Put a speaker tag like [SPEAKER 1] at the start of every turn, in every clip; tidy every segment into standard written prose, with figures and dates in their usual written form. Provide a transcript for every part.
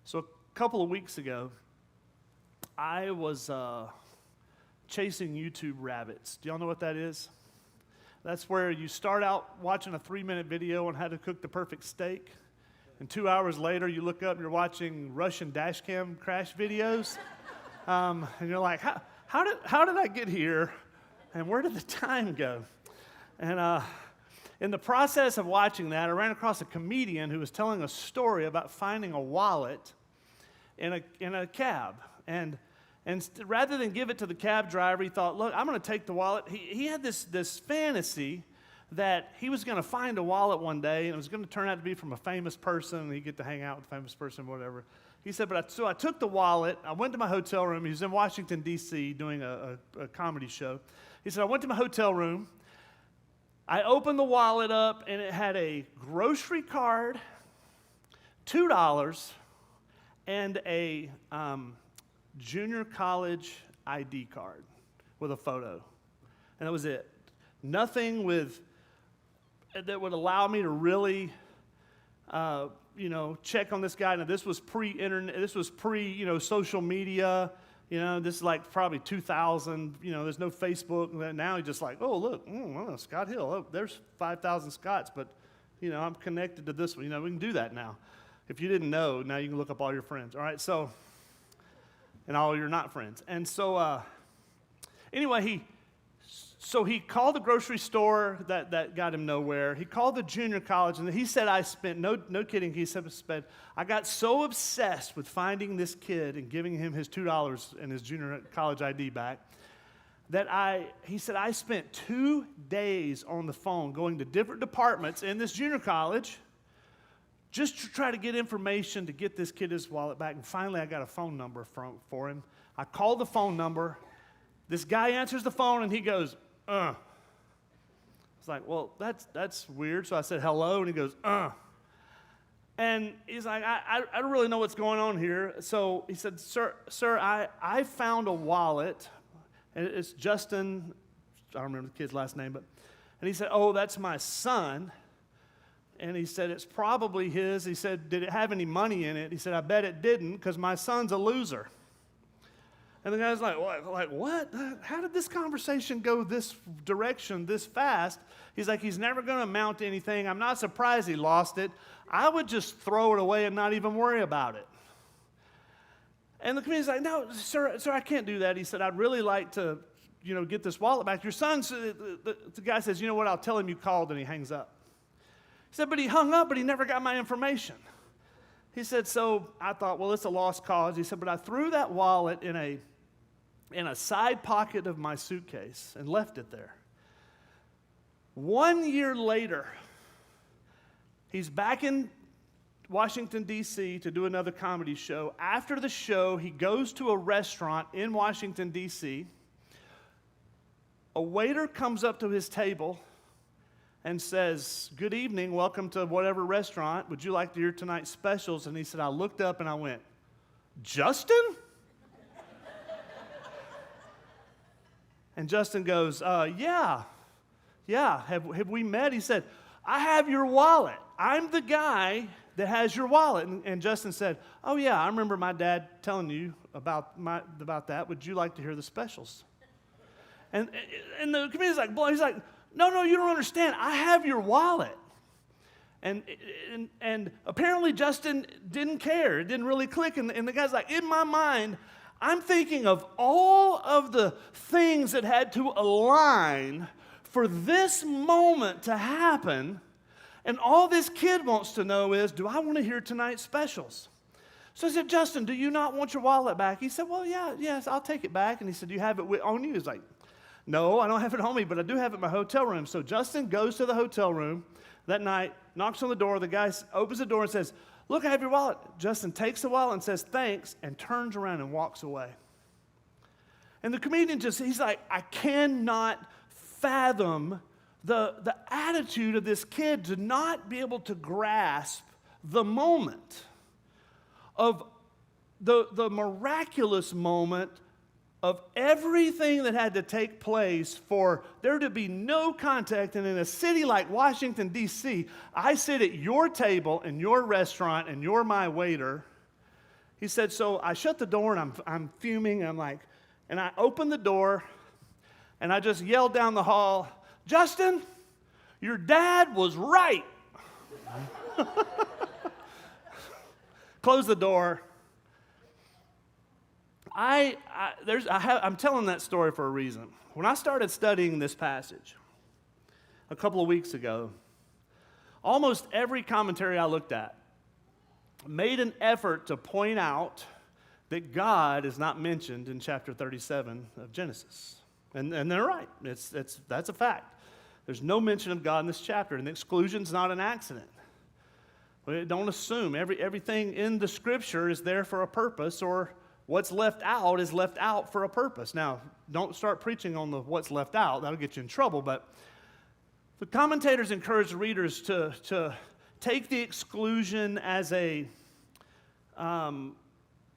[SPEAKER 1] So a couple of weeks ago, I was chasing YouTube rabbits. Do y'all know what that is? That's where you start out watching a 3-minute video on how to cook the perfect steak, and 2 hours later you look up and you're watching Russian dashcam crash videos, and you're like, how did I get here, and where did the time go? And in the process of watching that, I ran across a comedian who was telling a story about finding a wallet in a cab. And rather than give it to the cab driver, he thought, look, I'm going to take the wallet. He had this fantasy that he was going to find a wallet one day, and it was going to turn out to be from a famous person, and he'd get to hang out with a famous person, whatever. He said, so I took the wallet. I went to my hotel room. He was in Washington, D.C., doing a comedy show. He said, I went to my hotel room. I opened the wallet up, and it had a grocery card, $2, and a junior college ID card with a photo. And that was it. Nothing that would allow me to really, check on this guy. Now, this was pre-internet. This was social media. This is like probably 2000. There's no Facebook. Now he's just like, oh, look, Scott Hill. Oh, there's 5,000 Scotts, but, I'm connected to this one. We can do that now. If you didn't know, now you can look up all your friends. All right, and all your not friends. And so, anyway, he called the grocery store. That got him nowhere. He called the junior college, and he said, no kidding, he said, I got so obsessed with finding this kid and giving him his $2 and his junior college ID back that he said, I spent 2 days on the phone going to different departments in this junior college just to try to get information to get this kid his wallet back. And finally, I got a phone number for him. I called the phone number. This guy answers the phone, and he goes, I was like, well, that's weird. So I said, hello, and he goes, And he's like, I don't really know what's going on here. So he said, sir, I found a wallet. And it's Justin. I don't remember the kid's last name. And he said, oh, that's my son. And he said, it's probably his. He said, did it have any money in it? He said, I bet it didn't, because my son's a loser. And the guy's like, what? How did this conversation go this direction this fast? He's like, he's never going to amount to anything. I'm not surprised he lost it. I would just throw it away and not even worry about it. And the comedian's like, no, sir, I can't do that. He said, I'd really like to, get this wallet back. Your son's, the guy says, you know what, I'll tell him you called, and he hangs up. He said, but he hung up, but he never got my information. He said, so I thought, well, it's a lost cause. He said, but I threw that wallet in a side pocket of my suitcase and left it there. 1 year later, he's back in Washington, D.C. to do another comedy show. After the show, he goes to a restaurant in Washington, D.C. A waiter comes up to his table and says, good evening, welcome to whatever restaurant. Would you like to hear tonight's specials? And he said, I looked up and I went, Justin? And Justin goes, yeah, have we met? He said, I have your wallet. I'm the guy that has your wallet. And Justin said, oh yeah, I remember my dad telling you about that. Would you like to hear the specials? And the comedian's like, he's like, no, you don't understand. I have your wallet. And apparently Justin didn't care. It didn't really click. And the guy's like, in my mind, I'm thinking of all of the things that had to align for this moment to happen. And all this kid wants to know is, do I want to hear tonight's specials? So I said, Justin, do you not want your wallet back? He said, well, yes, I'll take it back. And he said, do you have it on you? He's like, no, I don't have it on me, but I do have it in my hotel room. So Justin goes to the hotel room that night, knocks on the door. The guy opens the door and says, look, I have your wallet. Justin takes the wallet and says, thanks, and turns around and walks away. And the comedian he's like, I cannot fathom the attitude of this kid to not be able to grasp the moment of the miraculous moment of everything that had to take place for there to be no contact. And in a city like Washington, D.C., I sit at your table in your restaurant and you're my waiter, He said, so I shut the door, and I'm fuming. And I opened the door, and I just yelled down the hall, Justin, your dad was right. Close the door. I'm telling that story for a reason. When I started studying this passage a couple of weeks ago, almost every commentary I looked at made an effort to point out that God is not mentioned in chapter 37 of Genesis. And they're right. That's a fact. There's no mention of God in this chapter, and the exclusion's not an accident. Don't assume everything in the Scripture is there for a purpose, or what's left out is left out for a purpose. Now, don't start preaching on what's left out. That'll get you in trouble. But the commentators encourage readers to take the exclusion as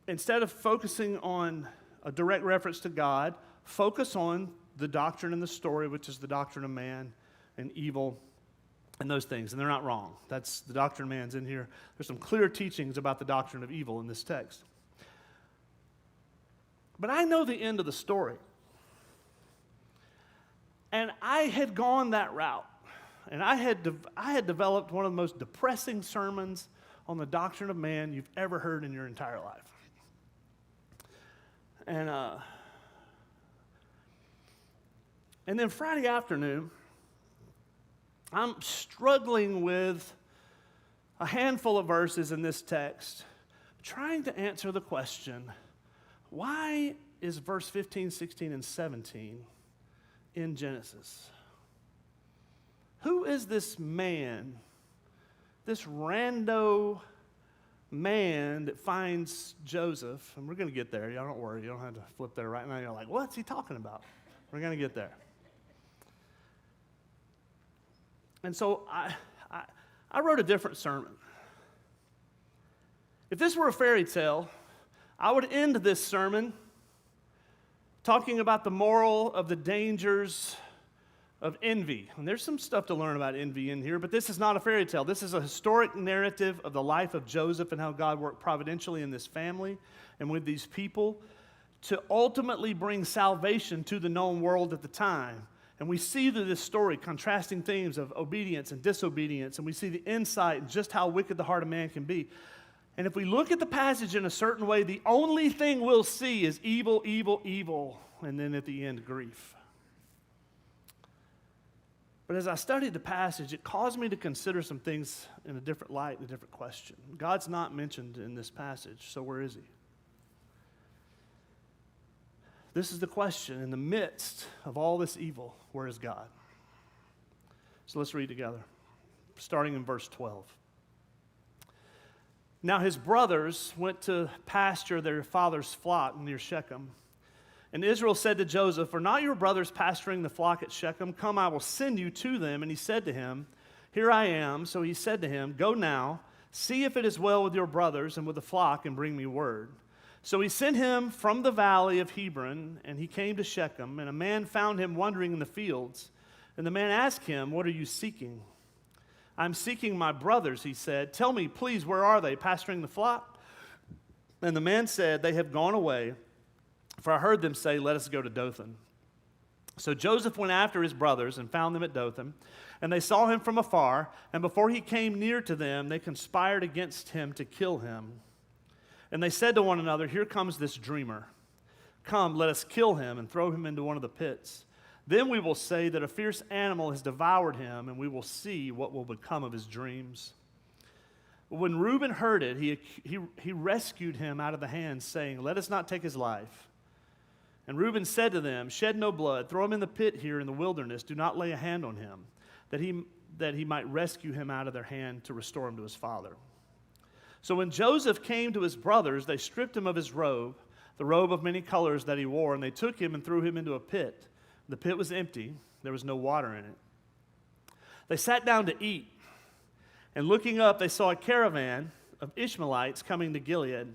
[SPEAKER 1] instead of focusing on a direct reference to God, focus on the doctrine in the story, which is the doctrine of man and evil and those things. And they're not wrong. That's the doctrine of man's in here. There's some clear teachings about the doctrine of evil in this text. But I know the end of the story. And I had gone that route. And I had developed one of the most depressing sermons on the doctrine of man you've ever heard in your entire life. And then Friday afternoon, I'm struggling with a handful of verses in this text, trying to answer the question, why is verse 15, 16, and 17 in Genesis? Who is this man, this rando man that finds Joseph? And we're going to get there. Y'all don't worry. You don't have to flip there right now. You're like, what's he talking about? We're going to get there. And so I wrote a different sermon. If this were a fairy tale, I would end this sermon talking about the moral of the dangers of envy. And there's some stuff to learn about envy in here, but this is not a fairy tale. This is a historic narrative of the life of Joseph and how God worked providentially in this family and with these people to ultimately bring salvation to the known world at the time. And we see through this story contrasting themes of obedience and disobedience, and we see the insight and just how wicked the heart of man can be. And if we look at the passage in a certain way, the only thing we'll see is evil, evil, evil, and then at the end, grief. But as I studied the passage, it caused me to consider some things in a different light, a different question. God's not mentioned in this passage, so where is he? This is the question. In the midst of all this evil, where is God? So let's read together, starting in verse 12. Now his brothers went to pasture their father's flock near Shechem. And Israel said to Joseph, are not your brothers pasturing the flock at Shechem? Come, I will send you to them. And he said to him, here I am. So he said to him, go now, see if it is well with your brothers and with the flock, and bring me word. So he sent him from the valley of Hebron, and he came to Shechem, and a man found him wandering in the fields. And the man asked him, what are you seeking? I'm seeking my brothers, he said. Tell me, please, where are they, pasturing the flock? And the man said, they have gone away, for I heard them say, let us go to Dothan. So Joseph went after his brothers and found them at Dothan, and they saw him from afar, and before he came near to them, they conspired against him to kill him. And they said to one another, here comes this dreamer. Come, let us kill him and throw him into one of the pits. Then we will say that a fierce animal has devoured him, and we will see what will become of his dreams. But when Reuben heard it, he rescued him out of the hands, saying, let us not take his life. And Reuben said to them, shed no blood, throw him in the pit here in the wilderness, do not lay a hand on him, that he might rescue him out of their hand to restore him to his father. So when Joseph came to his brothers, they stripped him of his robe, the robe of many colors that he wore, and they took him and threw him into a pit. The pit was empty. There was no water in it. They sat down to eat, and looking up, they saw a caravan of Ishmaelites coming to Gilead,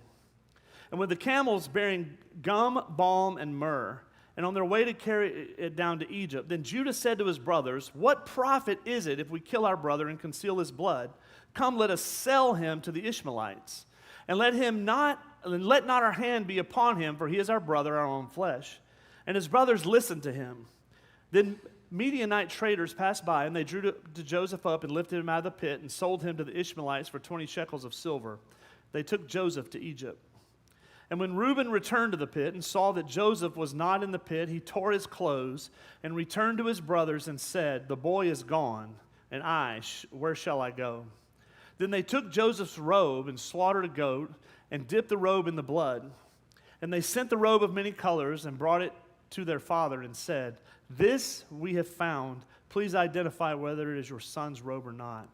[SPEAKER 1] and with the camels bearing gum, balm, and myrrh, and on their way to carry it down to Egypt. Then Judah said to his brothers, what profit is it if we kill our brother and conceal his blood? Come, let us sell him to the Ishmaelites, And let not our hand be upon him, for he is our brother, our own flesh. And his brothers listened to him. Then Midianite traders passed by, and they drew to Joseph up and lifted him out of the pit and sold him to the Ishmaelites for 20 shekels of silver. They took Joseph to Egypt. And when Reuben returned to the pit and saw that Joseph was not in the pit, he tore his clothes and returned to his brothers and said, "The boy is gone, and where shall I go?" Then they took Joseph's robe and slaughtered a goat and dipped the robe in the blood. And they sent the robe of many colors and brought it to their father and said, "This we have found. Please identify whether it is your son's robe or not."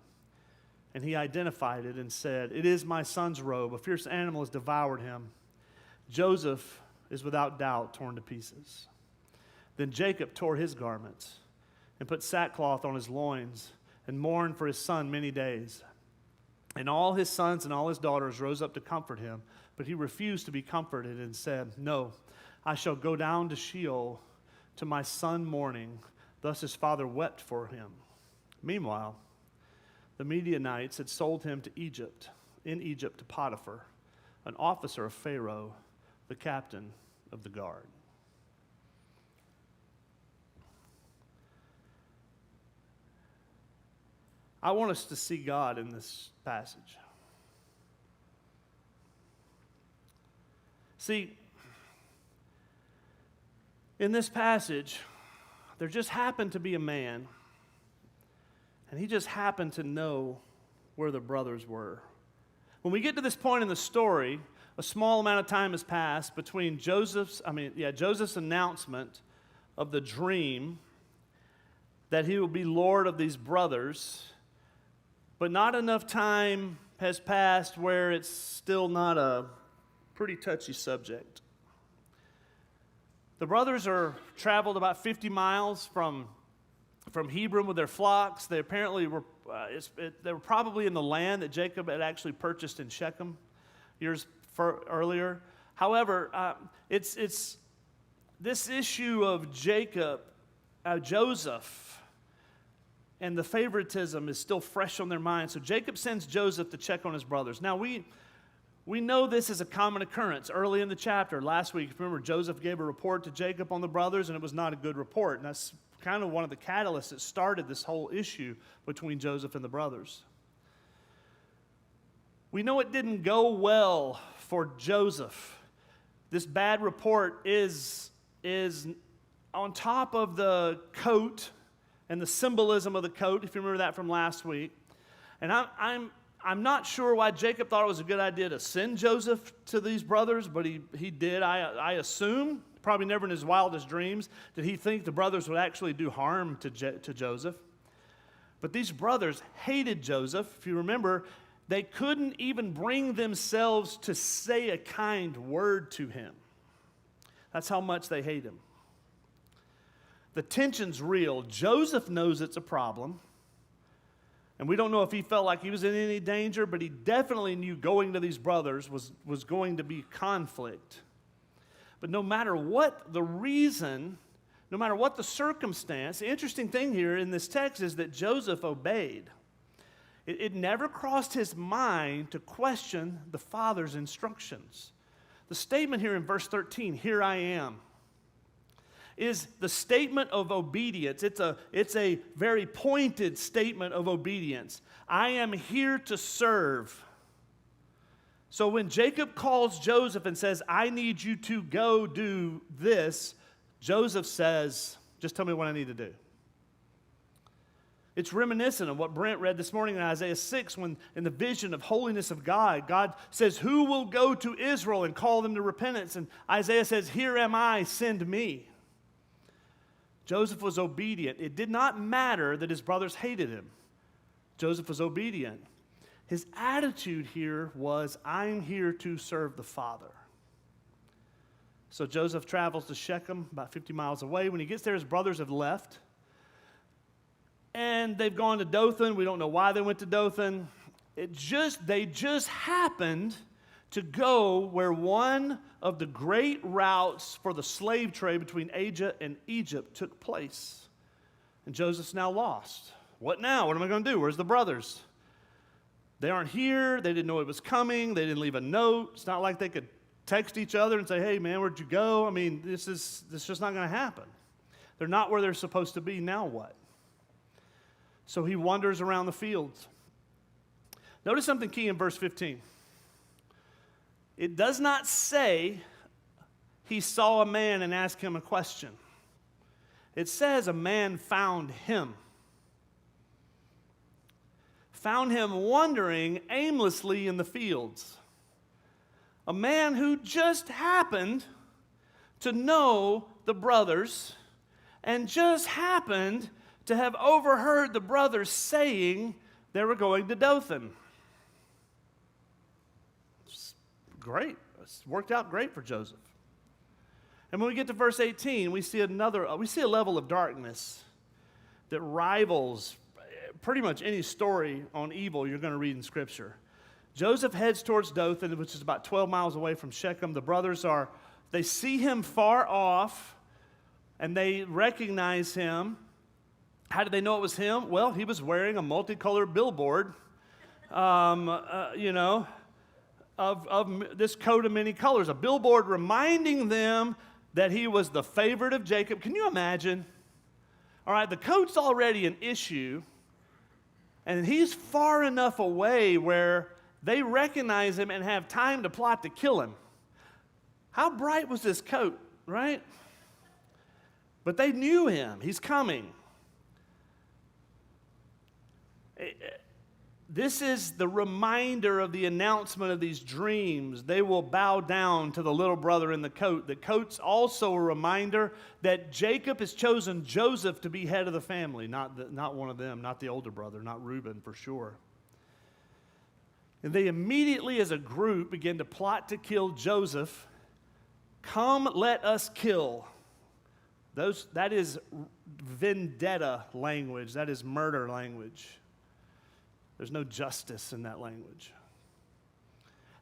[SPEAKER 1] And he identified it and said, "It is my son's robe. A fierce animal has devoured him." Joseph is without doubt torn to pieces. Then Jacob tore his garments and put sackcloth on his loins and mourned for his son many days. And all his sons and all his daughters rose up to comfort him, but he refused to be comforted and said, "No, I shall go down to Sheol to my son mourning." Thus his father wept for him. Meanwhile, the Midianites had sold him to Egypt to Potiphar, an officer of Pharaoh, the captain of the guard. I want us to see God in this passage. See, in this passage, there just happened to be a man, and he just happened to know where the brothers were. When we get to this point in the story, a small amount of time has passed between Joseph's announcement of the dream that he will be Lord of these brothers, but not enough time has passed where it's still not a pretty touchy subject. The brothers are traveled about 50 miles from Hebron with their flocks. They apparently were they were probably in the land that Jacob had actually purchased in Shechem years earlier. However, it's this issue of Joseph, and the favoritism is still fresh on their mind. So Jacob sends Joseph to check on his brothers. Now we know this is a common occurrence. Early in the chapter, last week, remember Joseph gave a report to Jacob on the brothers, and it was not a good report. And that's kind of one of the catalysts that started this whole issue between Joseph and the brothers. We know it didn't go well for Joseph. This bad report is on top of the coat and the symbolism of the coat, if you remember that from last week. And I'm not sure why Jacob thought it was a good idea to send Joseph to these brothers, but he did. I assume, probably never in his wildest dreams, did he think the brothers would actually do harm to Joseph. But these brothers hated Joseph. If you remember, they couldn't even bring themselves to say a kind word to him. That's how much they hate him. The tension's real. Joseph knows it's a problem. And we don't know if he felt like he was in any danger, but he definitely knew going to these brothers was going to be conflict. But no matter what the reason, no matter what the circumstance, the interesting thing here in this text is that Joseph obeyed. It never crossed his mind to question the father's instructions. The statement here in verse 13, "Here I am," is the statement of obedience. It's a very pointed statement of obedience. I am here to serve. So when Jacob calls Joseph and says, "I need you to go do this," Joseph says, "Just tell me what I need to do." It's reminiscent of what Brent read this morning in Isaiah 6, when in the vision of holiness of God, God says, "Who will go to Israel and call them to repentance?" And Isaiah says, "Here am I, send me." Joseph was obedient. It did not matter that his brothers hated him. Joseph was obedient. His attitude here was, "I'm here to serve the Father." So Joseph travels to Shechem, about 50 miles away. When he gets there, his brothers have left. And they've gone to Dothan. We don't know why they went to Dothan. They just happened to go where one of the great routes for the slave trade between Asia and Egypt took place. And Joseph's now lost. What now? What am I going to do? Where's the brothers? They aren't here. They didn't know it was coming. They didn't leave a note. It's not like they could text each other and say, hey, man, where'd you go? I mean, this is just not going to happen. They're not where they're supposed to be. Now what? So he wanders around the fields. Notice something key in verse 15. It does not say he saw a man and asked him a question. It says a man found him. Found him wandering aimlessly in the fields. A man who just happened to know the brothers and just happened to have overheard the brothers saying they were going to Dothan. It's great. It's worked out great for Joseph. And when we get to verse 18, we see a level of darkness that rivals pretty much any story on evil you're going to read in Scripture. Joseph heads towards Dothan, which is about 12 miles away from Shechem. The brothers they see him far off, and they recognize him. How did they know it was him? Well, he was wearing a multicolored billboard, of this coat of many colors, a billboard reminding them that he was the favorite of Jacob. Can you imagine? All right, the coat's already an issue, and he's far enough away where they recognize him and have time to plot to kill him. How bright was this coat, right? But they knew him. He's coming. This is the reminder of the announcement of these dreams. They will bow down to the little brother in the coat. The coat's also a reminder that Jacob has chosen Joseph to be head of the family, not one of them, not the older brother, not Reuben for sure. And they immediately as a group begin to plot to kill Joseph. Come, let us kill. That is vendetta language. That is murder language. There's no justice in that language.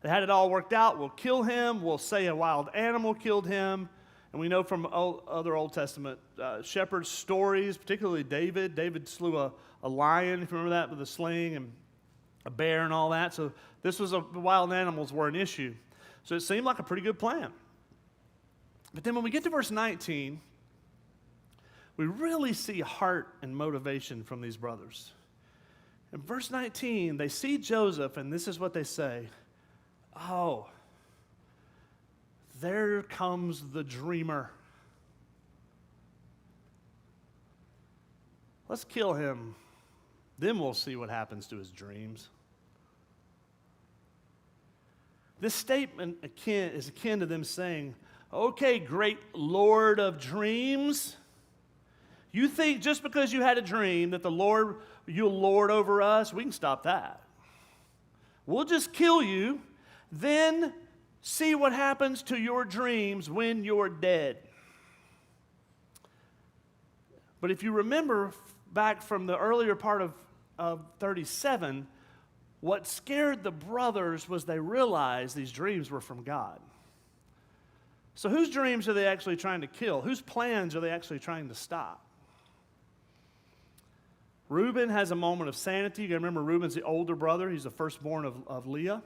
[SPEAKER 1] They had it all worked out. We'll kill him. We'll say a wild animal killed him. And we know from other Old Testament shepherds' stories, particularly David. David slew a lion, if you remember that, with a sling, and a bear and all that. So wild animals were an issue. So it seemed like a pretty good plan. But then when we get to verse 19, we really see heart and motivation from these brothers. In verse 19, they see Joseph, and this is what they say. Oh, there comes the dreamer. Let's kill him. Then we'll see what happens to his dreams. This statement is akin to them saying, okay, great Lord of dreams, you think just because you had a dream that you'll lord over us? We can stop that. We'll just kill you, then see what happens to your dreams when you're dead. But if you remember back from the earlier part of 37, what scared the brothers was they realized these dreams were from God. So whose dreams are they actually trying to kill? Whose plans are they actually trying to stop? Reuben has a moment of sanity. You got to remember, Reuben's the older brother. He's the firstborn of Leah,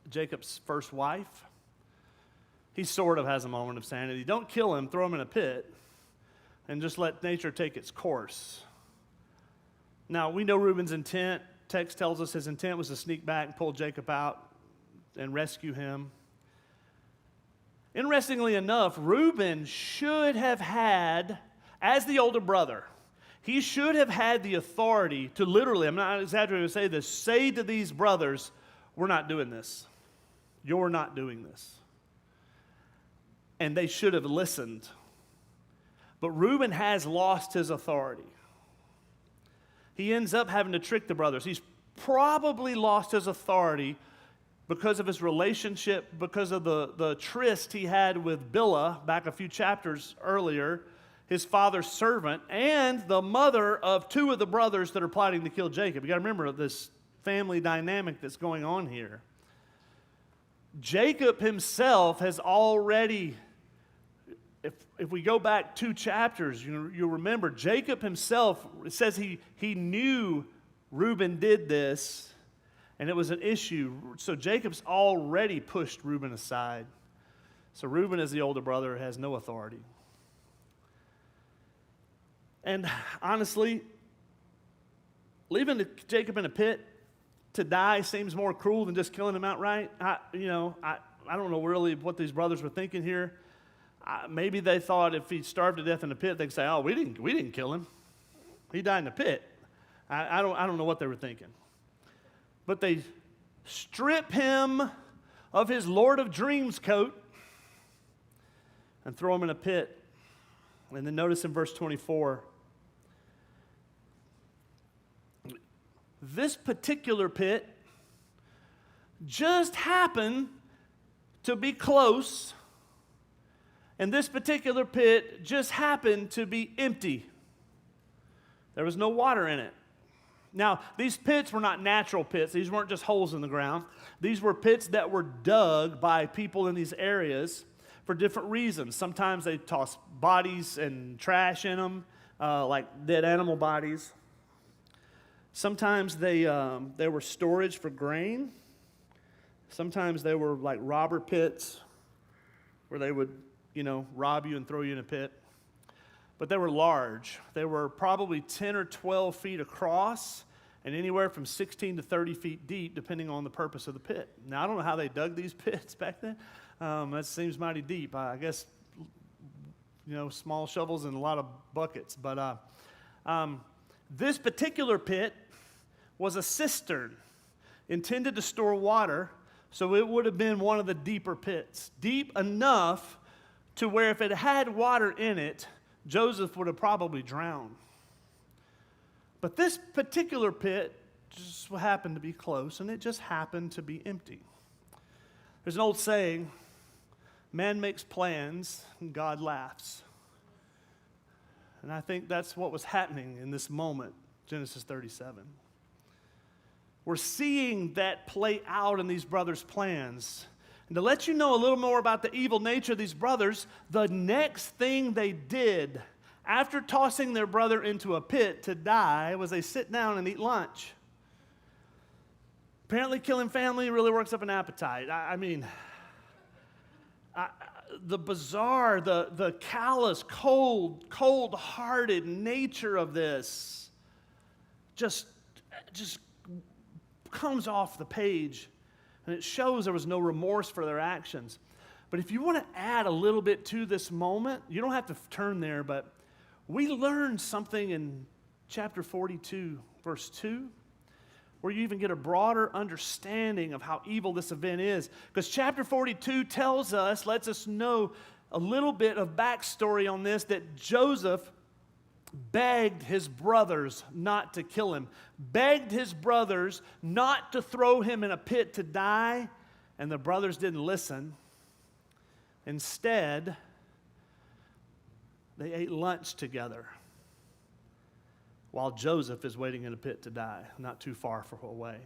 [SPEAKER 1] Jacob's first wife. He sort of has a moment of sanity. Don't kill him, throw him in a pit, and just let nature take its course. Now, we know Reuben's intent. Text tells us his intent was to sneak back and pull Jacob out and rescue him. Interestingly enough, Reuben should have had, as the older brother, he should have had the authority to literally, I'm not exaggerating to say this, say to these brothers, we're not doing this. You're not doing this. And they should have listened. But Reuben has lost his authority. He ends up having to trick the brothers. He's probably lost his authority because of his relationship, because of the tryst he had with Bilhah back a few chapters earlier, his father's servant, and the mother of two of the brothers that are plotting to kill Jacob. You got to remember this family dynamic that's going on here. Jacob himself has already, if we go back 2 chapters, you'll remember Jacob himself, it says he knew Reuben did this, And it was an issue. So Jacob's already pushed Reuben aside. So Reuben, as the older brother, has no authority. And honestly, leaving Jacob in a pit to die seems more cruel than just killing him outright. I don't know really what these brothers were thinking here. Maybe they thought if he starved to death in the pit, they'd say, "Oh, we didn't kill him. He died in the pit." I don't know what they were thinking. But they strip him of his Lord of Dreams coat and throw him in a pit. And then notice in verse 24, this particular pit just happened to be close, and this particular pit just happened to be empty. There was no water in it. Now, these pits were not natural pits. These weren't just holes in the ground. These were pits that were dug by people in these areas for different reasons. Sometimes they tossed bodies and trash in them, like dead animal bodies. Sometimes they were storage for grain. Sometimes they were like robber pits where they would, rob you and throw you in a pit. But they were large. They were probably 10 or 12 feet across and anywhere from 16 to 30 feet deep, depending on the purpose of the pit. Now, I don't know how they dug these pits back then. That seems mighty deep. I guess, small shovels and a lot of buckets. But this particular pit was a cistern intended to store water, so it would have been one of the deeper pits. Deep enough to where if it had water in it, Joseph would have probably drowned. But this particular pit just happened to be close, and it just happened to be empty. There's an old saying, man makes plans, and God laughs. And I think that's what was happening in this moment, Genesis 37. We're seeing that play out in these brothers' plans. And to let you know a little more about the evil nature of these brothers, the next thing they did after tossing their brother into a pit to die was they sit down and eat lunch. Apparently killing family really works up an appetite. The bizarre, the callous, cold-hearted nature of this just comes off the page, and it shows there was no remorse for their actions. But if you want to add a little bit to this moment, you don't have to turn there, but we learned something in chapter 42, verse 2, where you even get a broader understanding of how evil this event is. Because chapter 42 lets us know a little bit of backstory on this, that Joseph begged his brothers not to kill him, begged his brothers not to throw him in a pit to die, and the brothers didn't listen. Instead, they ate lunch together while Joseph is waiting in a pit to die, not too far away.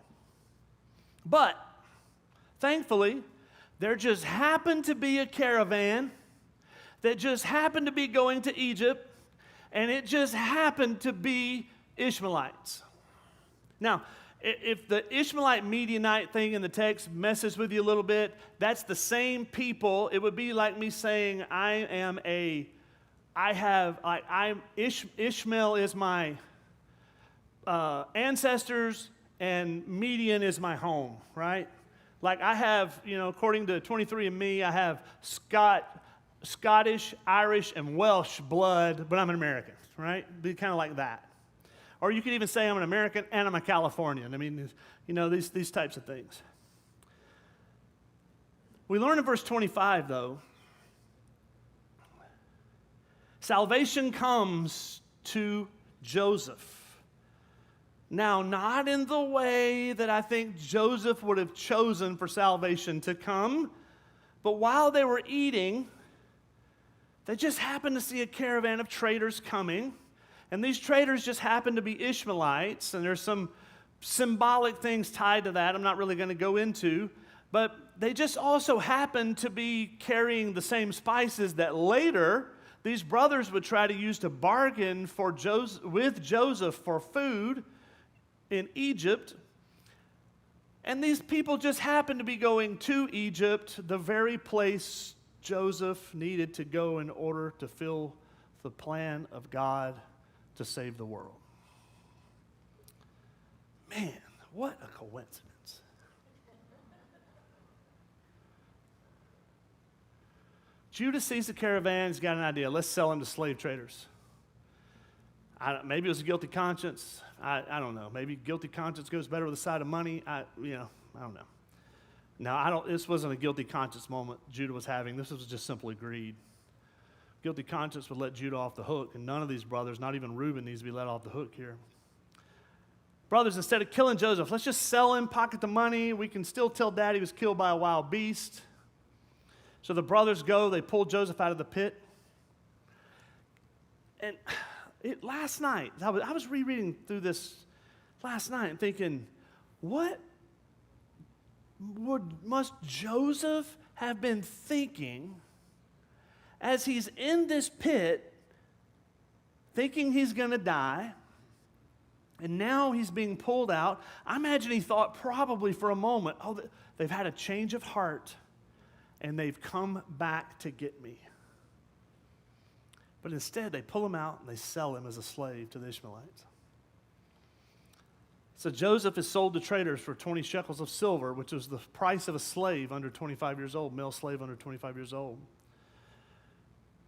[SPEAKER 1] But, thankfully, there just happened to be a caravan that just happened to be going to Egypt, and it just happened to be Ishmaelites. Now, if the Ishmaelite Midianite thing in the text messes with you a little bit, that's the same people. It would be like me saying, Ishmael is my ancestors, and Median is my home, right? Like I have, according to 23andMe, I have Scottish, Irish, and Welsh blood, but I'm an American, right? Be kind of like that. Or you could even say I'm an American and I'm a Californian. These types of things. We learn in verse 25, though, salvation comes to Joseph. Now, not in the way that I think Joseph would have chosen for salvation to come, but while they were eating, they just happened to see a caravan of traders coming, and these traders just happened to be Ishmaelites, and there's some symbolic things tied to that I'm not really going to go into, but they just also happened to be carrying the same spices that later these brothers would try to use to bargain with Joseph for food in Egypt. And these people just happened to be going to Egypt, the very place Joseph needed to go in order to fulfill the plan of God to save the world. Man, what a coincidence. Judah sees the caravan, he's got an idea. Let's sell him to slave traders. Maybe it was a guilty conscience. I don't know. Maybe guilty conscience goes better with a side of money. I don't know. No, this wasn't a guilty conscience moment Judah was having. This was just simply greed. Guilty conscience would let Judah off the hook, and none of these brothers, not even Reuben, needs to be let off the hook here. Brothers, instead of killing Joseph, let's just sell him, pocket the money. We can still tell Dad he was killed by a wild beast. So the brothers go, they pull Joseph out of the pit. And last night, I was rereading through this last night and thinking, what must Joseph have been thinking as he's in this pit, thinking he's going to die, and now he's being pulled out? I imagine he thought probably for a moment, oh, they've had a change of heart, and they've come back to get me. But instead, they pull him out and they sell him as a slave to the Ishmaelites. So Joseph is sold to traders for 20 shekels of silver, which was the price of a slave under 25 years old, male slave under 25 years old.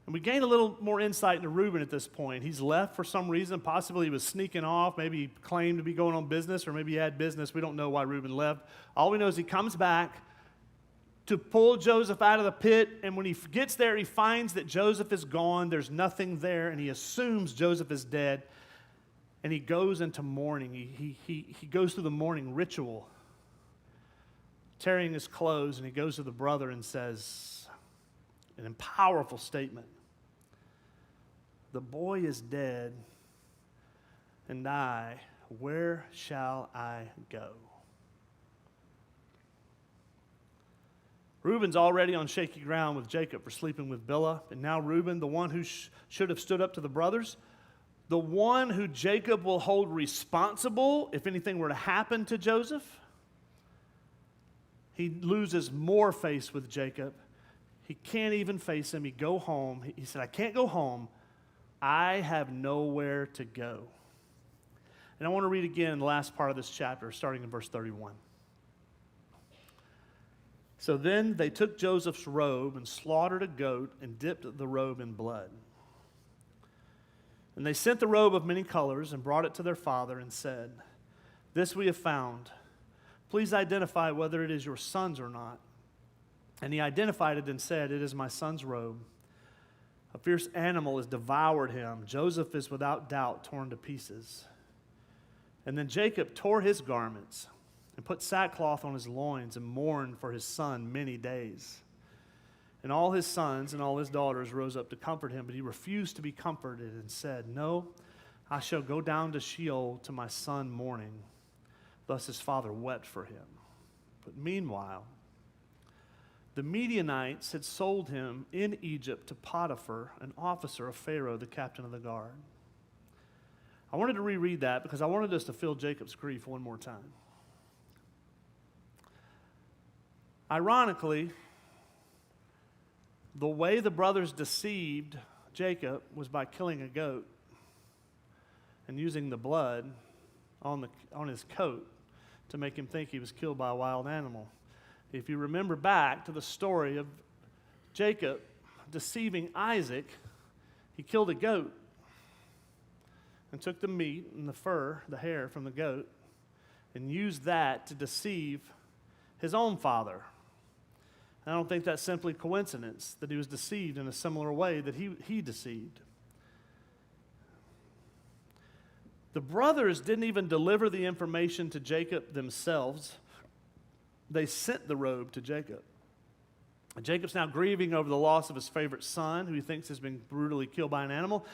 [SPEAKER 1] And we gain a little more insight into Reuben at this point. He's left for some reason. Possibly he was sneaking off. Maybe he claimed to be going on business, or maybe he had business. We don't know why Reuben left. All we know is he comes back to pull Joseph out of the pit, and when he gets there, he finds that Joseph is gone. There's nothing there, and he assumes Joseph is dead, and he goes into mourning. He goes through the mourning ritual, tearing his clothes, and he goes to the brother and says an powerful statement. The boy is dead, and I, where shall I go? Reuben's already on shaky ground with Jacob for sleeping with Bilhah, and now Reuben, the one who should have stood up to the brothers, the one who Jacob will hold responsible if anything were to happen to Joseph, he loses more face with Jacob. He can't even face him. He go home. He said, I can't go home. I have nowhere to go. And I want to read again the last part of this chapter, starting in verse 31. So then they took Joseph's robe and slaughtered a goat and dipped the robe in blood. And they sent the robe of many colors and brought it to their father and said, this we have found. Please identify whether it is your son's or not. And he identified it and said, it is my son's robe. A fierce animal has devoured him. Joseph is without doubt torn to pieces. And then Jacob tore his garments and put sackcloth on his loins and mourned for his son many days. And all his sons and all his daughters rose up to comfort him, but he refused to be comforted and said, no, I shall go down to Sheol to my son mourning. Thus his father wept for him. But meanwhile, the Midianites had sold him in Egypt to Potiphar, an officer of Pharaoh, the captain of the guard. I wanted to reread that because I wanted us to feel Jacob's grief one more time. Ironically, the way the brothers deceived Jacob was by killing a goat and using the blood on his coat to make him think he was killed by a wild animal. If you remember back to the story of Jacob deceiving Isaac, he killed a goat and took the meat and the fur, the hair from the goat, and used that to deceive his own father. I don't think that's simply coincidence that he was deceived in a similar way that he deceived. The brothers didn't even deliver the information to Jacob themselves. They sent the robe to Jacob. And Jacob's now grieving over the loss of his favorite son, who he thinks has been brutally killed by an animal.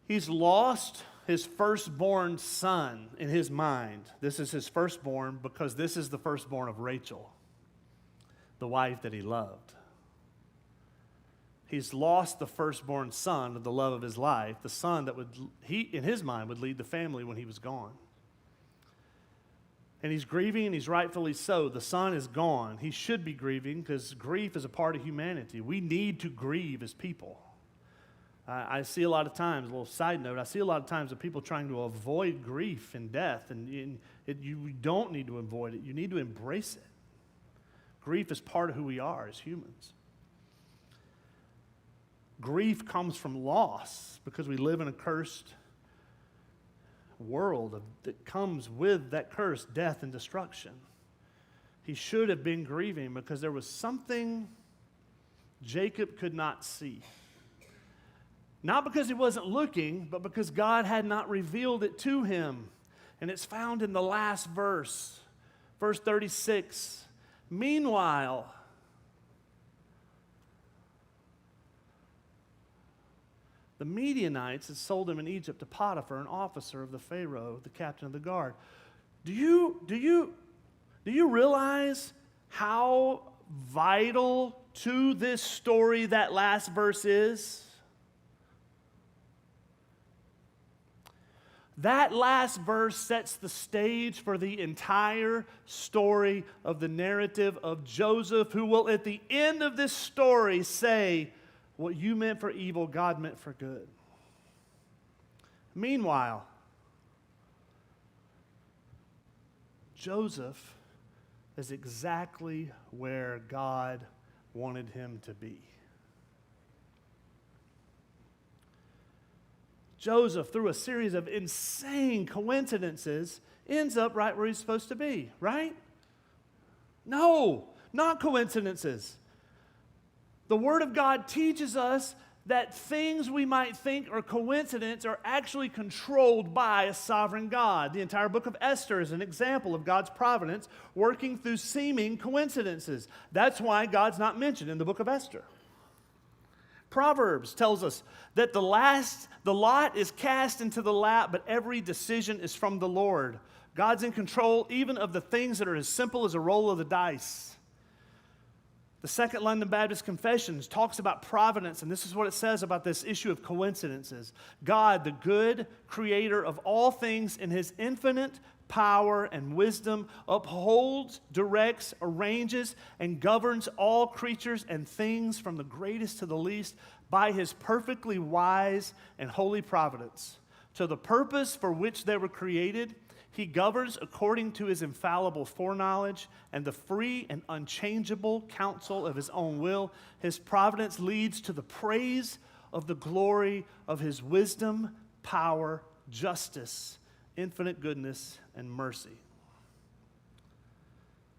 [SPEAKER 1] He's lost his firstborn son in his mind. This is his firstborn because this is the firstborn of Rachel, the wife that he loved. He's lost the firstborn son of the love of his life, the son that in his mind would lead the family when he was gone. And he's grieving, and he's rightfully so. The son is gone. He should be grieving because grief is a part of humanity. We need to grieve as people. I see a lot of times, a little side note, I see a lot of times of people trying to avoid grief and death, and you don't need to avoid it. You need to embrace it. Grief is part of who we are as humans. Grief comes from loss because we live in a cursed world that comes with that curse, death and destruction. He should have been grieving because there was something Jacob could not see. Not because he wasn't looking, but because God had not revealed it to him. And it's found in the last verse, verse 36. Meanwhile, the Midianites had sold him in Egypt to Potiphar, an officer of the Pharaoh, the captain of the guard. Do you realize how vital to this story that last verse is? That last verse sets the stage for the entire story of the narrative of Joseph, who will at the end of this story say, what you meant for evil, God meant for good. Meanwhile, Joseph is exactly where God wanted him to be. Joseph, through a series of insane coincidences, ends up right where he's supposed to be, right? No, not coincidences. The Word of God teaches us that things we might think are coincidence are actually controlled by a sovereign God. The entire book of Esther is an example of God's providence working through seeming coincidences. That's why God's not mentioned in the book of Esther. Proverbs tells us that the lot is cast into the lap, but every decision is from the Lord. God's in control even of the things that are as simple as a roll of the dice. The Second London Baptist Confession talks about providence, and this is what it says about this issue of coincidences. God, the good creator of all things, in his infinite power and wisdom, upholds, directs, arranges, and governs all creatures and things from the greatest to the least by his perfectly wise and holy providence. To the purpose for which they were created, he governs according to his infallible foreknowledge and the free and unchangeable counsel of his own will. His providence leads to the praise of the glory of his wisdom, power, justice, infinite goodness, and mercy.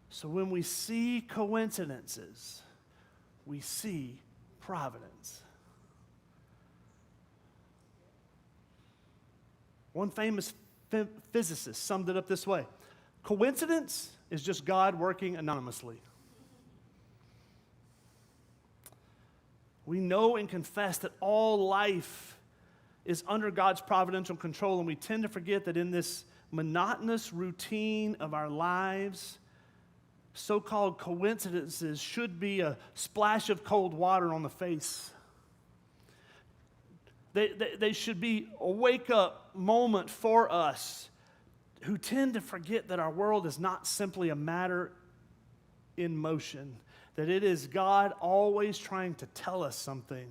[SPEAKER 1] So when we see coincidences, we see providence. One famous physicist summed it up this way: coincidence is just God working anonymously. We know and confess that all life is under God's providential control, and we tend to forget that in this monotonous routine of our lives, so-called coincidences should be a splash of cold water on the face. They should be a wake-up moment for us who tend to forget that our world is not simply a matter in motion, that it is God always trying to tell us something,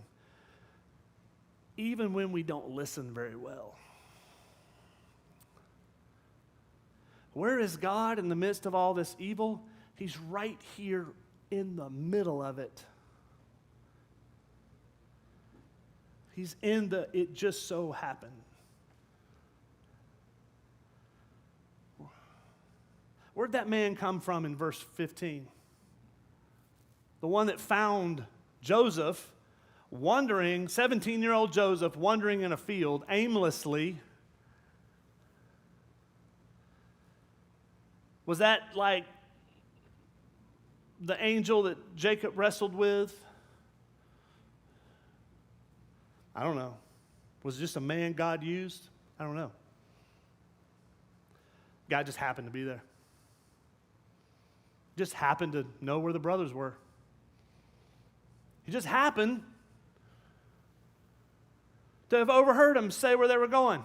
[SPEAKER 1] even when we don't listen very well. Where is God in the midst of all this evil? He's right here in the middle of it. He's in the it just so happened. Where'd that man come from in verse 15? The one that found Joseph wandering, 17-year-old Joseph wandering in a field aimlessly. Was that like the angel that Jacob wrestled with? I don't know. Was it just a man God used? I don't know. God just happened to be there. Just happened to know where the brothers were. He just happened to have overheard them say where they were going.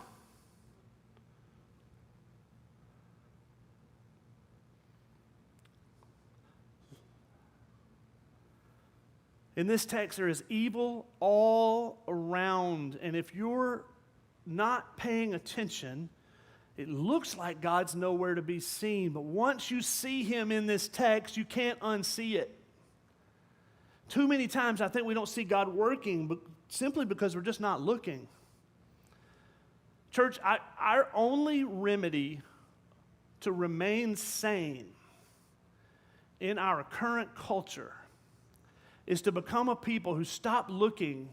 [SPEAKER 1] In this text, there is evil all around. And if you're not paying attention, it looks like God's nowhere to be seen. But once you see him in this text, you can't unsee it. Too many times I think we don't see God working but simply because we're just not looking. Church, our only remedy to remain sane in our current culture is to become a people who stop looking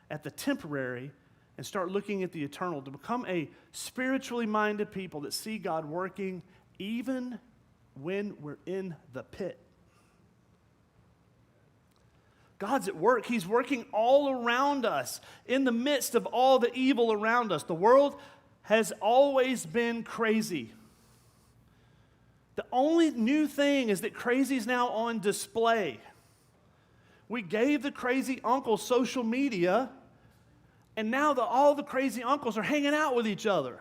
[SPEAKER 1] at the temporary and start looking at the eternal, to become a spiritually minded people that see God working even when we're in the pit. God's at work. He's working all around us in the midst of all the evil around us. The world has always been crazy. The only new thing is that crazy is now on display. We gave the crazy uncle social media, and now all the crazy uncles are hanging out with each other.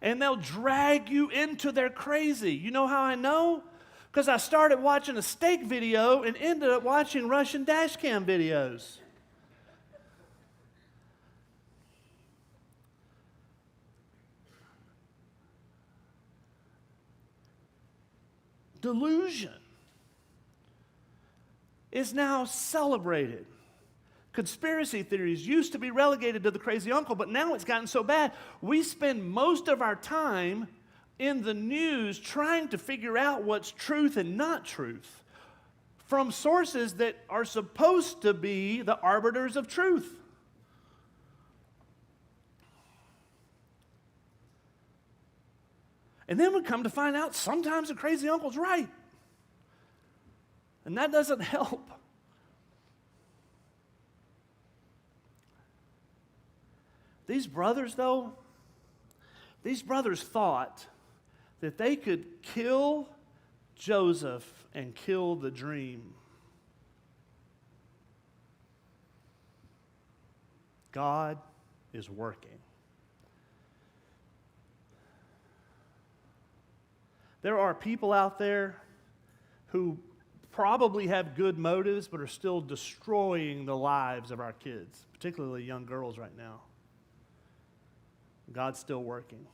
[SPEAKER 1] And they'll drag you into their crazy. You know how I know? Because I started watching a steak video and ended up watching Russian dash cam videos. Delusion is now celebrated. Conspiracy theories used to be relegated to the crazy uncle, but now it's gotten so bad, we spend most of our time in the news trying to figure out what's truth and not truth from sources that are supposed to be the arbiters of truth. And then we come to find out sometimes the crazy uncle's right. And that doesn't help. These brothers, though, thought that they could kill Joseph and kill the dream. God is working. There are people out there who probably have good motives but are still destroying the lives of our kids, particularly young girls right now. God's still working.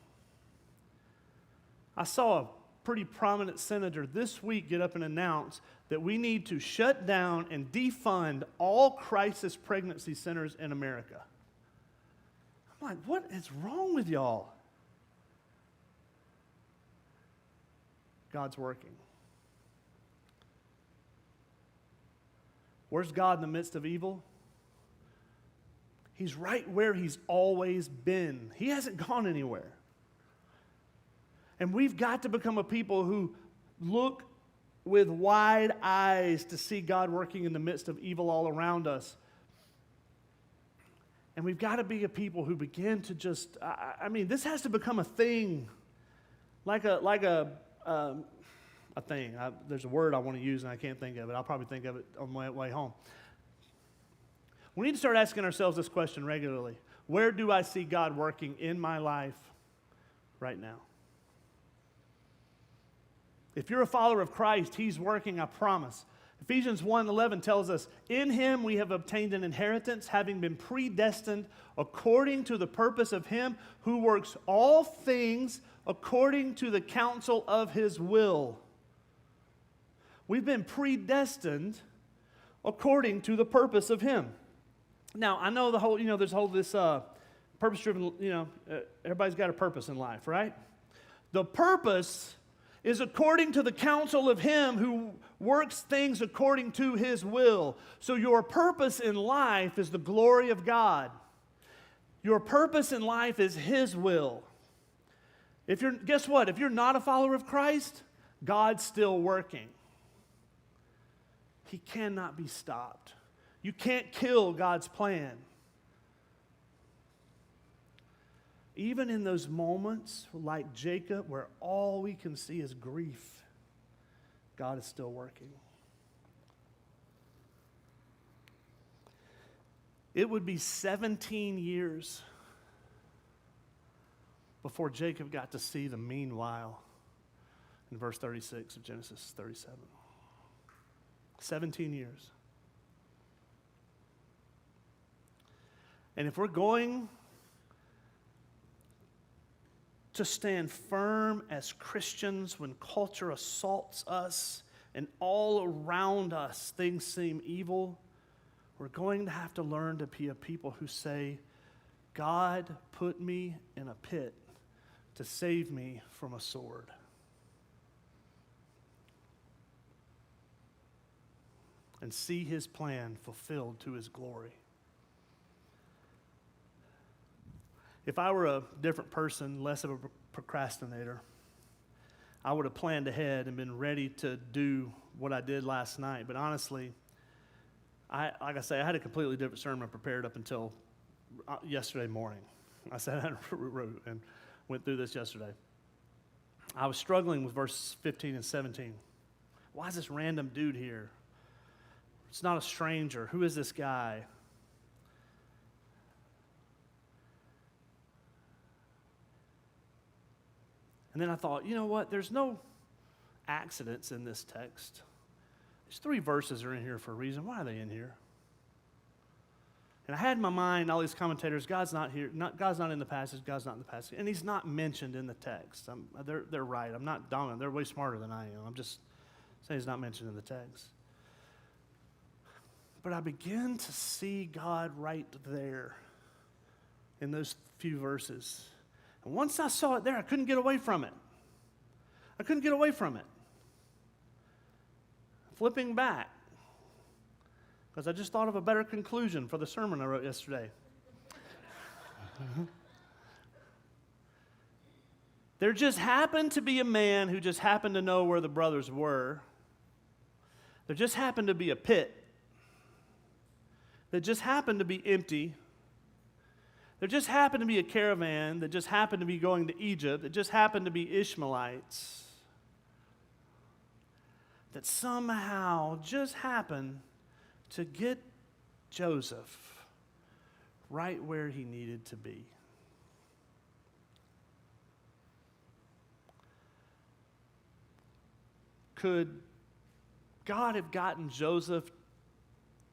[SPEAKER 1] I saw a pretty prominent senator this week get up and announce that we need to shut down and defund all crisis pregnancy centers in America. I'm like, what is wrong with y'all? God's working. Where's God in the midst of evil? He's right where he's always been. He hasn't gone anywhere. And we've got to become a people who look with wide eyes to see God working in the midst of evil all around us. And we've got to be a people who begin to just, this has to become a thing. Like a thing. There's a word I want to use and I can't think of it. I'll probably think of it on my way home. We need to start asking ourselves this question regularly. Where do I see God working in my life right now? If you're a follower of Christ, he's working, I promise. Ephesians 1:11 tells us, in him we have obtained an inheritance, having been predestined according to the purpose of him who works all things according to the counsel of his will. We've been predestined according to the purpose of him. Now, I know there's this purpose-driven, everybody's got a purpose in life, right? The purpose is according to the counsel of him who works things according to his will. So your purpose in life is the glory of God. Your purpose in life is his will. Guess what? If you're not a follower of Christ, God's still working. He cannot be stopped. You can't kill God's plan. Even in those moments like Jacob where all we can see is grief, God is still working. It would be 17 years before Jacob got to see the meanwhile in verse 36 of Genesis 37. 17 years. And if we're going to stand firm as Christians when culture assaults us and all around us things seem evil, we're going to have to learn to be a people who say, God put me in a pit to save me from a sword. And see his plan fulfilled to his glory. If I were a different person, less of a procrastinator, I would have planned ahead and been ready to do what I did last night. But honestly, like I say, I had a completely different sermon prepared up until yesterday morning. I sat down and wrote and went through this yesterday. I was struggling with verse 15 and 17. Why is this random dude here? It's not a stranger. Who is this guy? And then I thought, you know what? There's no accidents in this text. These 3 verses are in here for a reason. Why are they in here? And I had in my mind all these commentators, God's not here, God's not in the passage, God's not in the passage. And he's not mentioned in the text. They're right. I'm not dominant. They're way smarter than I am. I'm just saying he's not mentioned in the text. But I begin to see God right there in those few verses. And once I saw it there, I couldn't get away from it. I couldn't get away from it. Flipping back, because I just thought of a better conclusion for the sermon I wrote yesterday. There just happened to be a man who just happened to know where the brothers were. There just happened to be a pit that just happened to be empty. There just happened to be a caravan that just happened to be going to Egypt, that just happened to be Ishmaelites, that somehow just happened to get Joseph right where he needed to be. Could God have gotten Joseph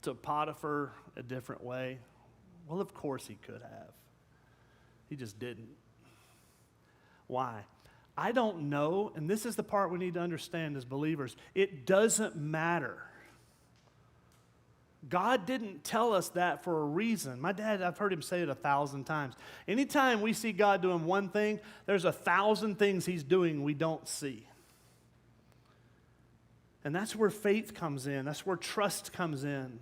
[SPEAKER 1] to Potiphar a different way? Well, of course he could have. He just didn't. Why? I don't know, and this is the part we need to understand as believers. It doesn't matter. God didn't tell us that for a reason. My dad, I've heard him say it 1,000 times. Anytime we see God doing one thing, there's 1,000 things he's doing we don't see. And that's where faith comes in. That's where trust comes in.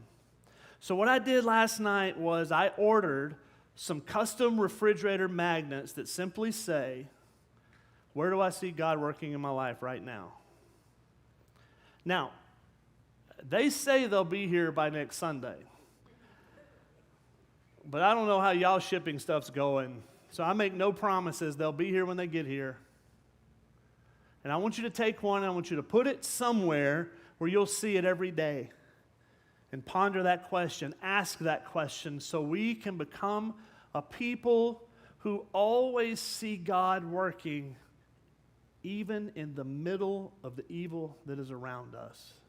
[SPEAKER 1] So what I did last night was I ordered some custom refrigerator magnets that simply say, where do I see God working in my life right now? Now, they say they'll be here by next Sunday. But I don't know how y'all shipping stuff's going. So I make no promises they'll be here when they get here. And I want you to take one and I want you to put it somewhere where you'll see it every day. And ponder that question, ask that question, so we can become a people who always see God working even in the middle of the evil that is around us.